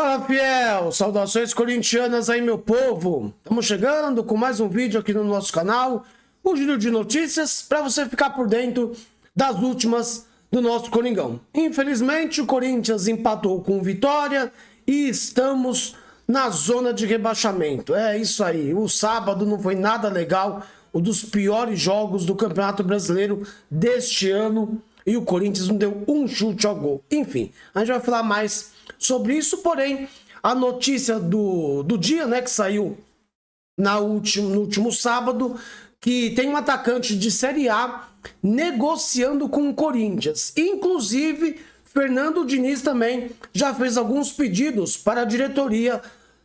Fala, fiel! Saudações corintianas aí, meu povo! Estamos chegando com mais um vídeo aqui no nosso canal, o Giro de Notícias, para você ficar por dentro das últimas do nosso Coringão. Infelizmente, o Corinthians empatou com o Vitória e estamos na zona de rebaixamento. É isso aí, o sábado não foi nada legal, um dos piores jogos do Campeonato Brasileiro deste ano, e o Corinthians não deu um chute ao gol. Enfim, a gente vai falar mais sobre isso, porém, a notícia do dia, né, que saiu no último sábado, que tem um atacante de Série A negociando com o Corinthians. Inclusive, Fernando Diniz também já fez alguns pedidos para a diretoria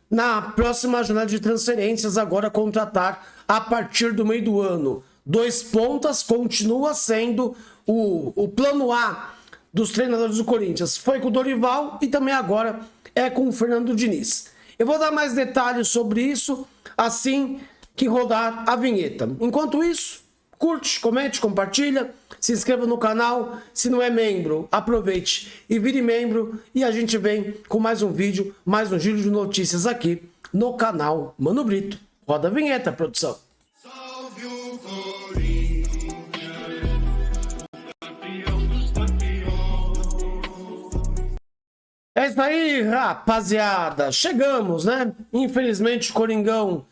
na próxima janela de transferências, agora contratar a partir do meio do ano. Dois pontas continua sendo o plano A dos treinadores do Corinthians. Foi com o Dorival e também agora é com o Fernando Diniz. Eu vou dar mais detalhes sobre isso assim que rodar a vinheta. Enquanto isso, curte, comente, compartilha, se inscreva no canal. Se não é membro, aproveite e vire membro. E a gente vem com mais um vídeo, mais um giro de notícias aqui no canal Mano Brito. Roda a vinheta, produção. É isso aí, rapaziada. Chegamos, né? Infelizmente, o Coringão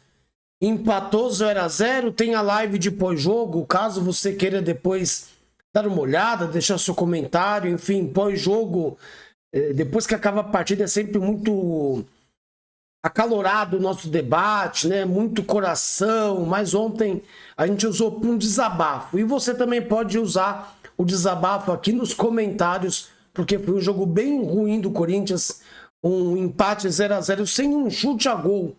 empatou 0-0. Tem a live de pós-jogo. Caso você queira depois dar uma olhada, deixar seu comentário. Enfim, pós-jogo, depois que acaba a partida, é sempre muito acalorado o nosso debate, né? Muito coração. Mas ontem a gente usou para um desabafo. E você também pode usar o desabafo aqui nos comentários, porque foi um jogo bem ruim do Corinthians, um empate 0-0 sem um chute a gol.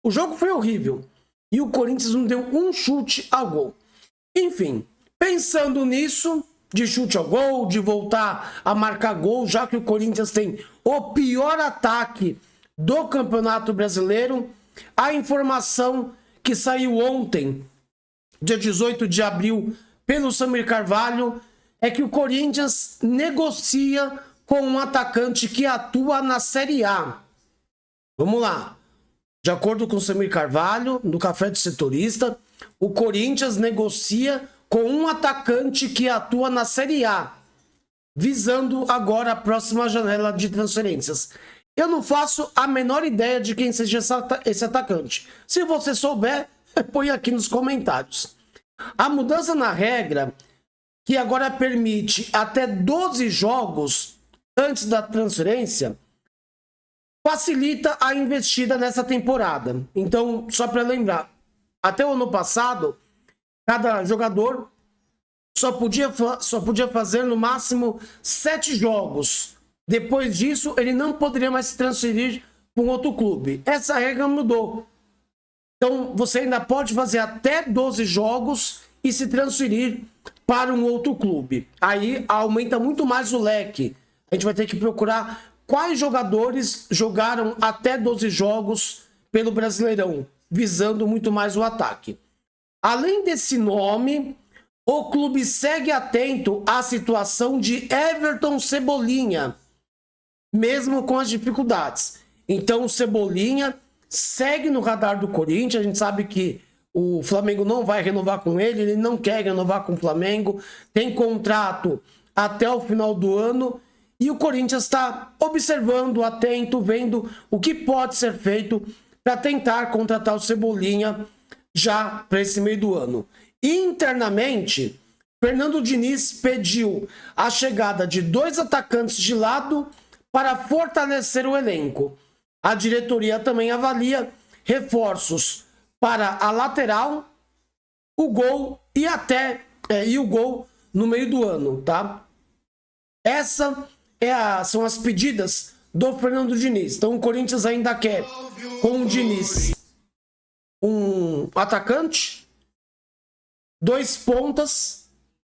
O jogo foi horrível e o Corinthians não deu um chute a gol. Enfim, pensando nisso, de chute a gol, de voltar a marcar gol, já que o Corinthians tem o pior ataque do Campeonato Brasileiro, a informação que saiu ontem, dia 18 de abril, pelo Samir Carvalho, é que o Corinthians negocia com um atacante que atua na Série A. Vamos lá. De acordo com o Samir Carvalho, no Café do Setorista, o Corinthians negocia com um atacante que atua na Série A, visando agora a próxima janela de transferências. Eu não faço a menor ideia de quem seja esse atacante. Se você souber, põe aqui nos comentários. A mudança na regra, que agora permite até 12 jogos antes da transferência, facilita a investida nessa temporada. Então, só para lembrar, até o ano passado, cada jogador só podia fazer no máximo 7 jogos. Depois disso, ele não poderia mais se transferir para um outro clube. Essa regra mudou. Então, você ainda pode fazer até 12 jogos e se transferir para um outro clube. Aí aumenta muito mais o leque. A gente vai ter que procurar quais jogadores jogaram até 12 jogos pelo Brasileirão, visando muito mais o ataque. Além desse nome, o clube segue atento à situação de Everton Cebolinha, mesmo com as dificuldades. Então o Cebolinha segue no radar do Corinthians. A gente sabe que o Flamengo não vai renovar com ele, ele não quer renovar com o Flamengo, tem contrato até o final do ano e o Corinthians está observando, atento, vendo o que pode ser feito para tentar contratar o Cebolinha já para esse meio do ano. Internamente, Fernando Diniz pediu a chegada de 2 atacantes de lado para fortalecer o elenco. A diretoria também avalia reforços para a lateral, o gol e até o gol no meio do ano, tá? São as pedidas do Fernando Diniz. Então o Corinthians ainda quer, com o Diniz, um atacante, 2 pontas,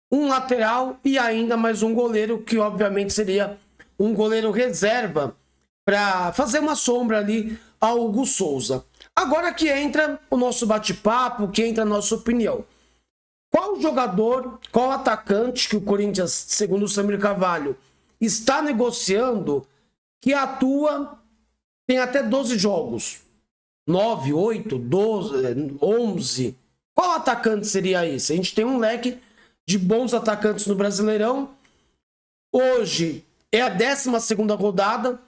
um lateral e ainda mais um goleiro, que obviamente seria um goleiro reserva para fazer uma sombra ali ao Hugo Souza. Agora que entra o nosso bate-papo, que entra a nossa opinião. Qual jogador, qual atacante que o Corinthians, segundo o Samir Carvalho, está negociando que atua tem até 12 jogos. 9, 8, 12, 11. Qual atacante seria esse? A gente tem um leque de bons atacantes no Brasileirão. Hoje é a 12ª rodada.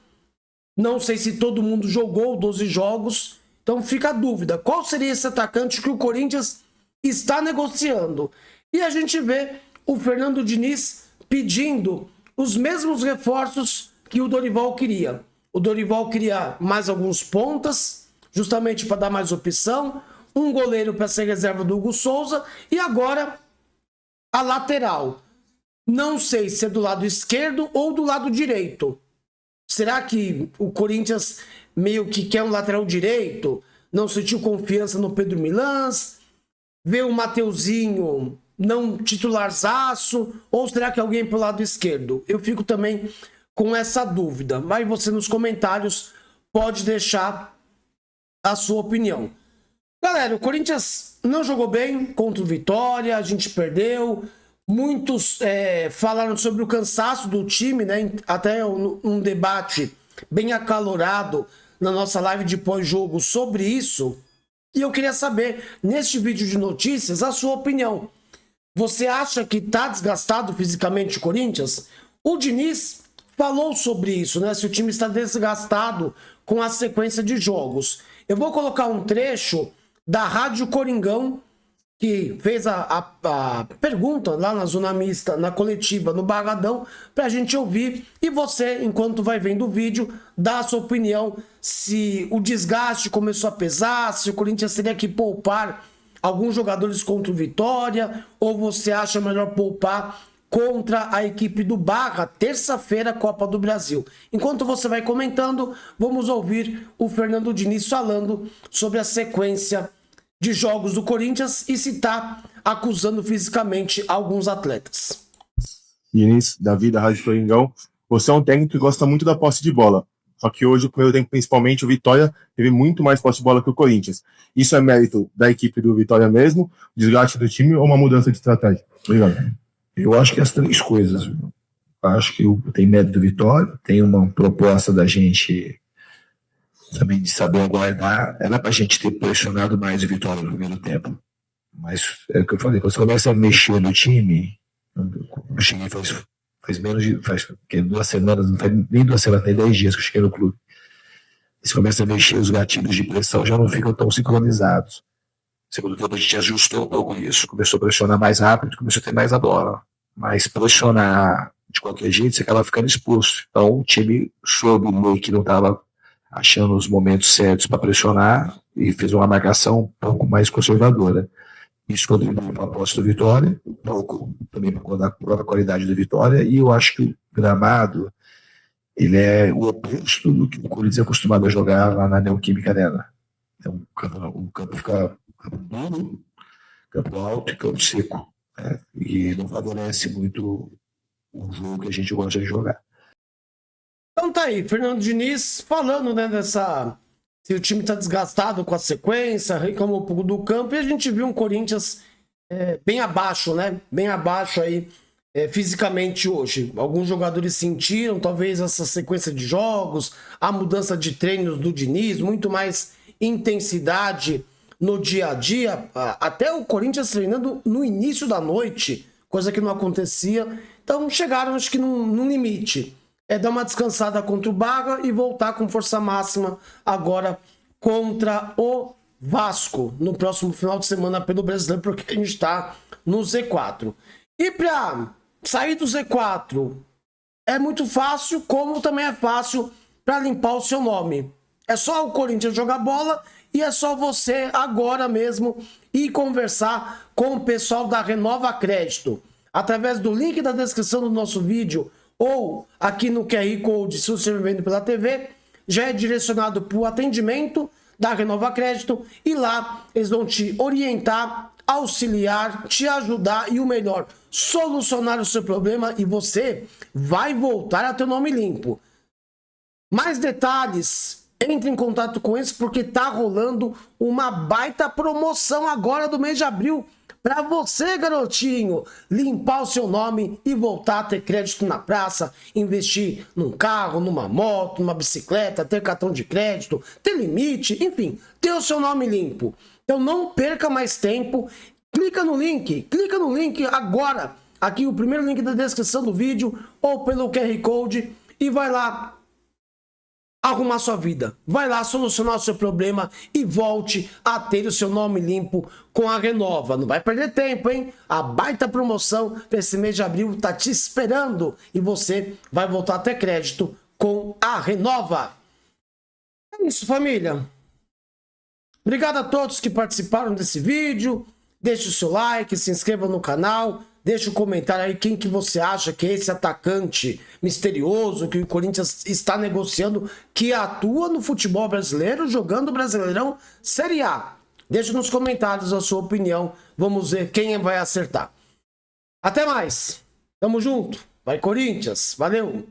Não sei se todo mundo jogou 12 jogos. Então fica a dúvida. Qual seria esse atacante que o Corinthians está negociando? E a gente vê o Fernando Diniz pedindo os mesmos reforços que o Dorival queria. O Dorival queria mais alguns pontas, justamente para dar mais opção. Um goleiro para ser reserva do Hugo Souza. E agora a lateral. Não sei se é do lado esquerdo ou do lado direito. Será que o Corinthians meio que quer um lateral direito? Não sentiu confiança no Pedro Milans? Vê o Mateuzinho não titularzaço? Ou será que alguém pro lado esquerdo? Eu fico também com essa dúvida. Mas você nos comentários pode deixar a sua opinião. Galera, o Corinthians não jogou bem contra o Vitória, a gente perdeu. Muitos falaram sobre o cansaço do time, né? Até um debate bem acalorado na nossa live de pós-jogo sobre isso. E eu queria saber, neste vídeo de notícias, a sua opinião. Você acha que está desgastado fisicamente o Corinthians? O Diniz falou sobre isso, né? Se o time está desgastado com a sequência de jogos. Eu vou colocar um trecho da Rádio Coringão, que fez a pergunta lá na Zona Mista, na coletiva, no Barradão, para a gente ouvir. E você, enquanto vai vendo o vídeo, dá a sua opinião se o desgaste começou a pesar, se o Corinthians teria que poupar alguns jogadores contra o Vitória, ou você acha melhor poupar contra a equipe do Barra, terça-feira, Copa do Brasil. Enquanto você vai comentando, vamos ouvir o Fernando Diniz falando sobre a sequência de jogos do Corinthians e se está acusando fisicamente alguns atletas. Diniz, Davi, da Rádio Coringão, você é um técnico que gosta muito da posse de bola. Só que hoje, no primeiro tempo, principalmente, o Vitória teve muito mais posse de bola que o Corinthians. Isso é mérito da equipe do Vitória mesmo, desgaste do time ou uma mudança de estratégia? Obrigado. Eu acho que as três coisas. Eu acho que tem mérito do Vitória, tem uma proposta da gente também de saber aguardar. Era pra gente ter pressionado mais o Vitória no primeiro tempo. Mas é o que eu falei, quando você começa a mexer no time, eu cheguei faz menos de 2 semanas, não faz nem 2 semanas, tem 10 dias que eu cheguei no clube. E você começa a mexer, os gatilhos de pressão já não ficam tão sincronizados. Segundo tempo a gente ajustou um pouco isso, começou a pressionar mais rápido, começou a ter mais a bola. Mas pressionar de qualquer jeito, você acaba ficando exposto. Então o time soube meio que não estava achando os momentos certos para pressionar e fez uma marcação um pouco mais conservadora. Isso contribuiu para a aposta do Vitória, um pouco também por conta da própria qualidade do Vitória, e eu acho que o gramado ele é o oposto do que o Corinthians é acostumado a jogar lá na Neoquímica Arena. Então, o campo fica duro, campo alto e campo seco, né? E não favorece muito o jogo que a gente gosta de jogar. Então tá aí, Fernando Diniz falando, né, se o time tá desgastado com a sequência, reclamou um pouco do campo, e a gente viu um Corinthians bem abaixo, né? Bem abaixo aí fisicamente hoje. Alguns jogadores sentiram, talvez, essa sequência de jogos, a mudança de treinos do Diniz, muito mais intensidade no dia a dia. Até o Corinthians treinando no início da noite, coisa que não acontecia. Então chegaram, acho que, num limite. Dar uma descansada contra o Barra e voltar com força máxima agora contra o Vasco no próximo final de semana pelo Brasileiro, porque a gente está no Z4. E para sair do Z4 é muito fácil, como também é fácil para limpar o seu nome. É só o Corinthians jogar bola e é só você agora mesmo ir conversar com o pessoal da Renova Crédito. Através do link da descrição do nosso vídeo ou aqui no QR Code, se você estiver vendo pela TV, já é direcionado para o atendimento da Renova Crédito e lá eles vão te orientar, auxiliar, te ajudar e o melhor, solucionar o seu problema e você vai voltar a ter o nome limpo. Mais detalhes, entre em contato com eles porque tá rolando uma baita promoção agora do mês de abril para você, garotinho, limpar o seu nome e voltar a ter crédito na praça, investir num carro, numa moto, numa bicicleta, ter cartão de crédito, ter limite, enfim, ter o seu nome limpo. Então não perca mais tempo, clica no link agora, aqui o primeiro link da descrição do vídeo ou pelo QR Code e vai lá arrumar sua vida, vai lá solucionar o seu problema e volte a ter o seu nome limpo com a Renova. Não vai perder tempo, hein? A baita promoção para esse mês de abril tá te esperando e você vai voltar a ter crédito com a Renova. É isso, família. Obrigado a todos que participaram desse vídeo. Deixe o seu like, se inscreva no canal. Deixa um comentário aí quem que você acha que é esse atacante misterioso que o Corinthians está negociando, que atua no futebol brasileiro, jogando o Brasileirão Série A. Deixa nos comentários a sua opinião. Vamos ver quem vai acertar. Até mais. Tamo junto. Vai, Corinthians. Valeu.